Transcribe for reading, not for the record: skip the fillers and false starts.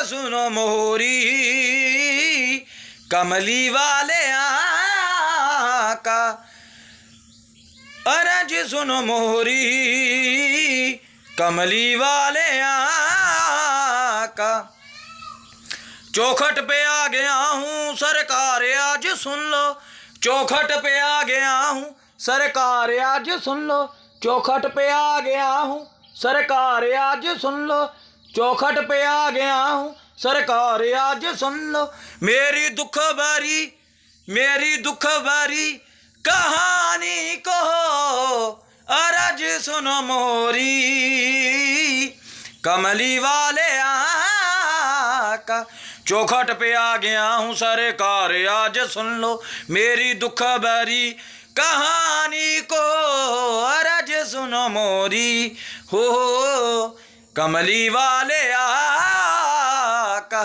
सुनो मोरी कमली वाले आका, अरज सुनो मोरी कमली वाले आका। चौखट पे आ गया हूँ सरकार आज सुन लो, चौखट पे आ गया हूँ सरकार आज सुन लो, चौखट पे आ गया हूँ सरकार आज सुन लो, चौखट पे आ गया हूँ सरकार आज सुन लो। मेरी दुख भरी कहानी कहो, अरज सुनो मोरी कमली वाले आका। चौखट पे आ गया हूँ सरकार आज सुन लो, मेरी दुख भरी कहानी को अरज सुनो मोरी हो कमली वाले आका।